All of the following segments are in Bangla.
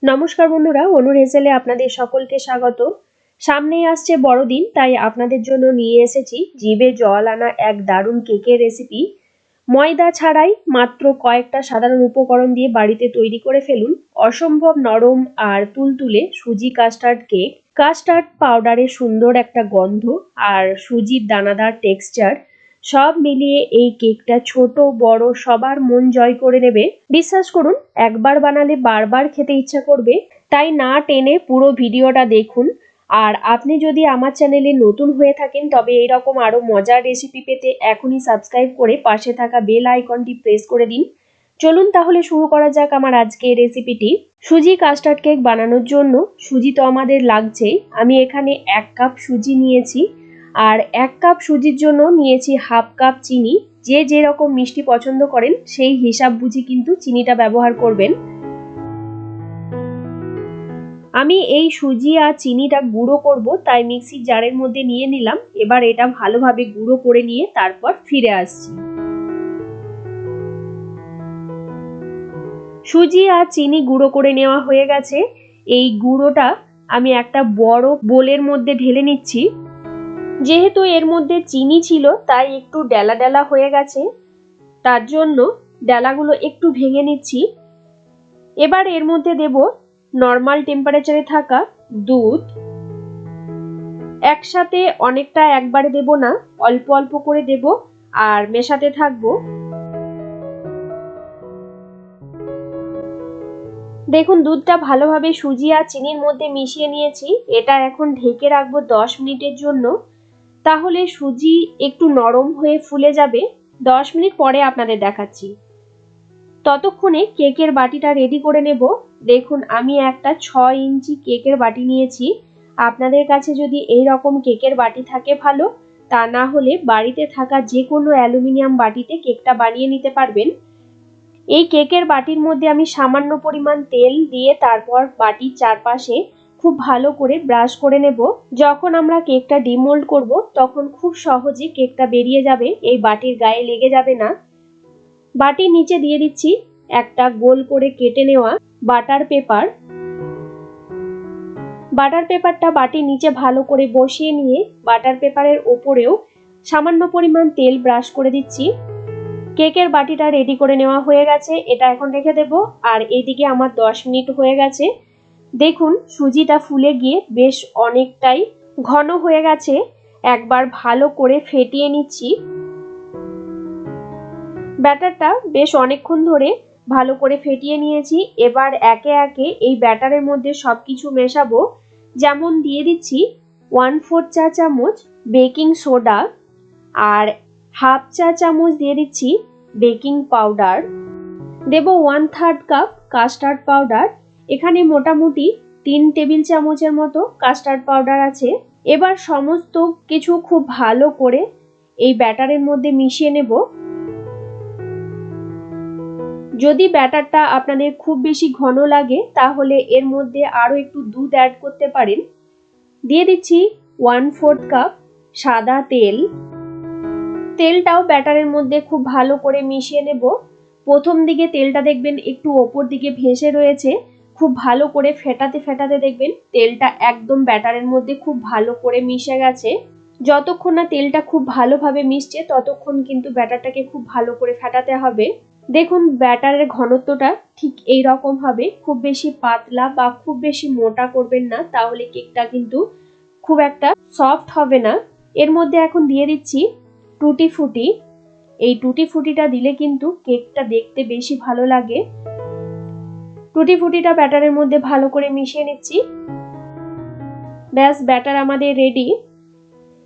নমস্কার বন্ধুরা, অনুর হেসেলে আপনাদের সকলকে স্বাগত। সামনেই আসছে বড়দিন, তাই আপনাদের জন্য নিয়ে এসেছি জিভে জল আনা এক দারুণ কেকের রেসিপি। ময়দা ছাড়াই মাত্র কয়েকটা সাধারণ উপকরণ দিয়ে বাড়িতে তৈরি করে ফেলুন অসম্ভব নরম আর তুলতুলে সুজি কাস্টার্ড কেক। কাস্টার্ড পাউডারের সুন্দর একটা গন্ধ আর সুজির দানাদার টেক্সচার সব মিলিয়ে এই কেকটা ছোট বড় সবার মন জয় করে নেবে। বিশ্বাস করুন, একবার বানালে বারবার খেতে ইচ্ছা করবে। তাই না টেনে পুরো ভিডিওটা দেখুন। আর আপনি যদি আমার চ্যানেলে নতুন হয়ে থাকেন তবে এইরকম আরো মজার রেসিপি পেতে এখনই সাবস্ক্রাইব করে পাশে থাকা বেল আইকনটি প্রেস করে দিন। চলুন তাহলে শুরু করা যাক আমার আজকের রেসিপিটি। সুজি কাস্টার্ড কেক বানানোর জন্য সুজি তো আমাদের লাগছেই। আমি এখানে 1 কাপ সুজি নিয়েছি আর 1 কাপ সুজির জন্য নিয়েছি হাফ কাপ চিনি। যে যেরকম মিষ্টি পছন্দ করেন সেই হিসাব বুঝি কিন্তু চিনিটা ব্যবহার করবেন। আমি এই সুজি আর চিনিটা গুঁড়ো করব, তাই মিক্সির জারের মধ্যে নিয়ে নিলাম। এবার এটা ভালোভাবে গুঁড়ো করে নিয়ে তারপর ফিরে আসছি। সুজি আর চিনি গুঁড়ো করে নেওয়া হয়ে গেছে। এই গুঁড়োটা আমি একটা বড় বোলের মধ্যে ঢেলে নিচ্ছি। যেহেতু এর মধ্যে চিনি ছিল তাই একটু ডেলা ডেলা হয়ে গেছে, তার জন্য ডেলাগুলো একটু ভেঙে নিচ্ছি। এবার এর মধ্যে দেব নর্মাল টেম্পারেচারে থাকা দুধ। একসাথে অনেকটা একবারে দেব না, অল্প অল্প করে দেব আর মেশাতে থাকবো। দেখুন, দুধটা ভালোভাবে সুজি আর চিনির মধ্যে মিশিয়ে নিয়েছি। এটা এখন ঢেকে রাখবো 10 মিনিটের জন্য। তাহলে সুজি একটু নরম হয়ে ফুলে যাবে। 10 মিনিট পরে আপনাদের দেখাচ্ছি। ততক্ষণে কেকের বাটিটা রেডি করে নেব। দেখুন, আমি একটা 6 ইঞ্চি কেকের বাটি নিয়েছি। আপনাদের কাছে যদি এই রকম কেকের বাটি থাকে ভালো, তা না হলে বাড়িতে থাকা যে কোনো অ্যালুমিনিয়াম বাটিতে কেকটা বানিয়ে নিতে পারবেন। এই কেকের বাটির মধ্যে আমি সামান্য পরিমাণ তেল দিয়ে তারপর বাটির চারপাশে খুব ভালো করে ব্রাশ করে নেব। যখন আমরা কেকটা ডিমোল্ড করব তখন খুব সহজে কেকটা বেরিয়ে যাবে, এই বাটির গায়ে লেগে যাবে না। বাটির নিচে দিয়ে দিচ্ছি একটা গোল করে কেটে নেওয়া বাটার পেপার। বাটার পেপারটা বাটির নিচে ভালো করে বসিয়ে নিয়ে বাটার পেপারের ওপরেও সামান্য পরিমাণ তেল ব্রাশ করে দিচ্ছি। কেকের বাটিটা রেডি করে নেওয়া হয়ে গেছে, এটা এখন রেখে দেব। আর এইদিকে আমার 10 মিনিট হয়ে গেছে। দেখুন, সুজিটা ফুলে গিয়ে বেশ অনেকটাই ঘন হয়ে গেছে। একবার ভালো করে ফেটিয়ে নিচ্ছি। ব্যাটারটা বেশ অনেকক্ষণ ধরে ভালো করে ফেটিয়ে নিয়েছি। এবার একে একে এই ব্যাটারের মধ্যে সবকিছু মেশাবো। যেমন দিয়ে দিচ্ছি 1/4 চা চামচ বেকিং সোডা আর হাফ চা চামচ দিয়ে দিচ্ছি বেকিং পাউডার। দেব 1/3 কাপ কাস্টার্ড পাউডার। এখানে মোটামুটি 3 টেবিল চামচের মতো কাস্টার্ড পাউডার আছে। এবার সমস্ত কিছু খুব ভালো করে এই ব্যাটারের মধ্যে মিশিয়ে নেব। যদি ব্যাটারটা আপনাদের খুব বেশি ঘন লাগে তাহলে এর মধ্যে আরো একটু দুধ অ্যাড করতে পারেন। দিয়ে দিচ্ছি 1/4 কাপ সাদা তেল। তেলটাও ব্যাটারের মধ্যে খুব ভালো করে মিশিয়ে নেব। প্রথম দিকে তেলটা দেখবেন একটু ওপর দিকে ভেসে রয়েছে। খুব ভালো করে ফেটাতে ফেটাতে দেখবেন তেলটা একদম ব্যাটারের মধ্যে খুব ভালো করে মিশে গেছে। যতক্ষণ না তেলটা খুব ভালোভাবে মিশছে ততক্ষণ কিন্তু ব্যাটারটাকে খুব ভালো করে ফেটাতে হবে। দেখুন, ব্যাটারের ঘনত্বটা ঠিক এই রকম হবে। খুব বেশি পাতলা বা খুব বেশি মোটা করবেন না, তাহলে কেকটা কিন্তু খুব একটা সফট হবে না। এর মধ্যে এখন দিয়ে দিচ্ছি টুটি ফুটি। এই টুটি ফুটিটা দিলে কিন্তু কেকটা দেখতে বেশি ভালো লাগে। টুটি ফুটিটা ব্যাটারের মধ্যে ভালো করে মিশিয়ে নিচ্ছি। ব্যাস, ব্যাটার আমাদের রেডি।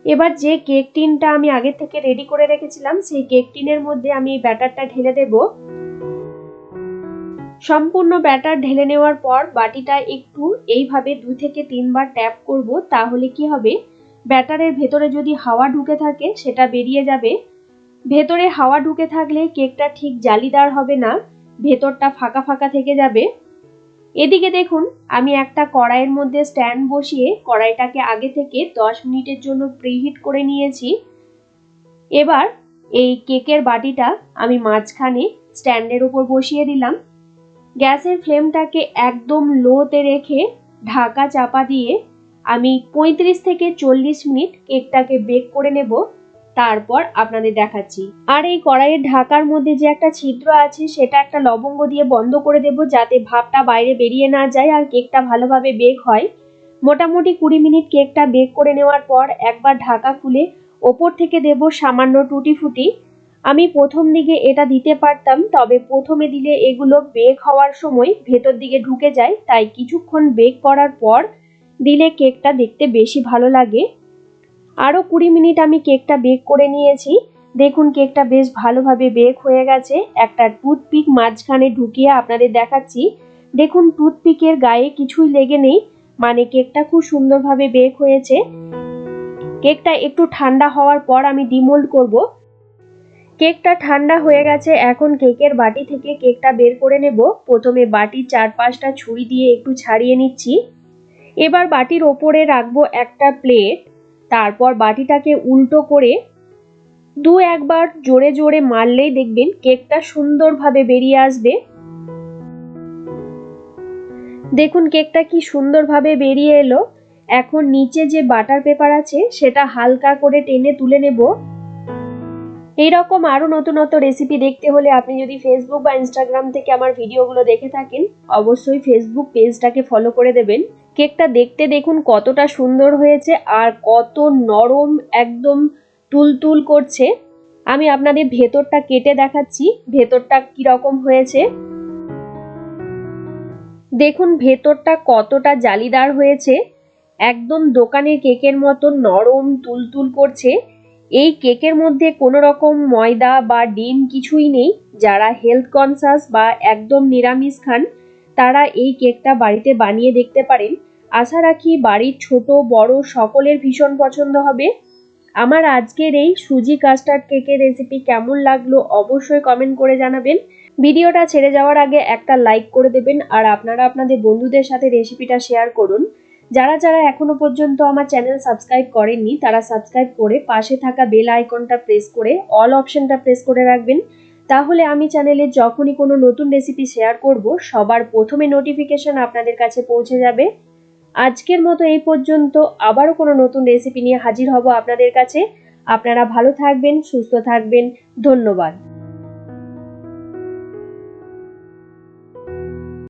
এবার যে কেক টিনটা আমি আগে থেকে রেডি করে রেখেছিলাম সেই কেক টিনের মধ্যে আমি এই ব্যাটারটা ঢেলে দেব। সম্পূর্ণ ব্যাটার ঢেলে নেওয়ার পর বাটিটা একটু এইভাবে 2 থেকে 3 বার ট্যাপ করব। তাহলে কি হবে, ব্যাটারের ভেতরে যদি হাওয়া ঢুকে থাকে সেটা বেরিয়ে যাবে। ভেতরে হাওয়া ঢুকে থাকলে কেকটা ঠিক জালিদার হবে না, ভেতরটা ফাঁকা ফাঁকা থেকে যাবে। এদিকে দেখুন, আমি একটা কড়াইয়ের মধ্যে স্ট্যান্ড বসিয়ে কড়াইটাকে আগে থেকে 10 মিনিটের জন্য প্রিহিট করে নিয়েছি। এবার এই কেকের বাটিটা আমি মাঝখানে স্ট্যান্ডের উপর বসিয়ে দিলাম। গ্যাসের ফ্লেমটাকে একদম লোতে রেখে ঢাকা চাপা দিয়ে আমি 35 থেকে 40 মিনিট কেকটাকে বেক করে নেব, তারপর আপনাদের দেখাচ্ছি। আর এই কড়াইয়ের ঢাকার মধ্যে যে একটা ছিদ্র আছে সেটা একটা লবঙ্গ দিয়ে বন্ধ করে দেব, যাতে ভাপটা বাইরে বেরিয়ে না যায় আর কেকটা ভালোভাবে বেক হয়। মোটামুটি 20 মিনিট কেকটা বেক করে নেওয়ার পর একবার ঢাকা খুলে ওপর থেকে দেব সামান্য টুটি ফুটি। আমি প্রথম দিকে এটা দিতে পারতাম, তবে প্রথমে দিলে এগুলো বেক হওয়ার সময় ভেতর দিকে ঢুকে যায়, তাই কিছুক্ষণ বেক করার পর দিলে কেকটা দেখতে বেশি ভালো লাগে। আরও 20 মিনিট আমি কেকটা বেক করে নিয়েছি। দেখুন কেকটা বেশ ভালোভাবে বেক হয়ে গেছে। একটা টুথপিক মাঝখানে ঢুকিয়ে আপনাদের দেখাচ্ছি। দেখুন টুথপিকের গায়ে কিছুই লেগে নেই, মানে কেকটা খুব সুন্দরভাবে বেক হয়েছে। কেকটা একটু ঠান্ডা হওয়ার পর আমি ডিমোল্ড করব। কেকটা ঠান্ডা হয়ে গেছে, এখন কেকের বাটি থেকে কেকটা বের করে নেব। প্রথমে বাটির চারপাশটা ছুরি দিয়ে একটু ছাড়িয়ে নিচ্ছি। এবার বাটির ওপরে রাখবো একটা প্লেট, তারপর বাটিটাকে উল্টো করে একবার জোরে জোরে মারলেই দেখবেন কেকটা সুন্দরভাবে বেরিয়ে আসবে। দেখুন কেকটা কি সুন্দরভাবে বেরিয়ে এলো। এখন নিচে যে বাটার পেপার আছে সেটা হালকা করে টেনে তুলে নেব। এইরকম আরো নতুন রেসিপি দেখতে হলে আপনি যদি ফেসবুক বা ইনস্টাগ্রাম থেকে আমার ভিডিওগুলো দেখে থাকেন, অবশ্যই ফেসবুক পেজটাকে ফলো করে দেবেন। কেকটা দেখতে দেখুন কতটা সুন্দর হয়েছে আর কত নরম, একদম তুলতুল করছে। আমি আপনাদের ভেতরটা কেটে দেখাচ্ছি ভেতরটা কিরকম হয়েছে। দেখুন ভেতরটা কতটা জালিদার হয়েছে, একদম দোকানের কেকের মতো নরম তুলতুল করছে। এই কেকের মধ্যে কোনো রকম ময়দা বা ডিম কিছুই নেই। যারা হেলথ কনসাস বা একদম নিরামিষ খান তারা এই কেকটা বাড়িতে বানিয়ে দেখতে পারেন। আশা রাখি বাড়ির ছোট বড় সকলের ভীষণ পছন্দ হবে। আমার আজকের এই সুজি কাস্টার্ড কেকের রেসিপি কেমন লাগলো অবশ্যই কমেন্ট করে জানাবেন। ভিডিওটা ছেড়ে যাওয়ার আগে একটা লাইক করে দেবেন আর আপনারা আপনাদের বন্ধুদের সাথে রেসিপিটা শেয়ার করুন। যারা যারা এখনো পর্যন্ত আমার চ্যানেল সাবস্ক্রাইব করেননি তারা সাবস্ক্রাইব করে পাশে থাকা বেল আইকনটা প্রেস করে অল অপশনটা প্রেস করে রাখবেন। তাহলে আমি চ্যানেলে যখনই কোনো নতুন রেসিপি শেয়ার করব সবার প্রথমে নোটিফিকেশন আপনাদের কাছে পৌঁছে যাবে। আজকের মতো এই পর্যন্ত, আবারও কোনো নতুন রেসিপি নিয়ে হাজির হব আপনাদের কাছে। আপনারা ভালো থাকবেন, সুস্থ থাকবেন। ধন্যবাদ।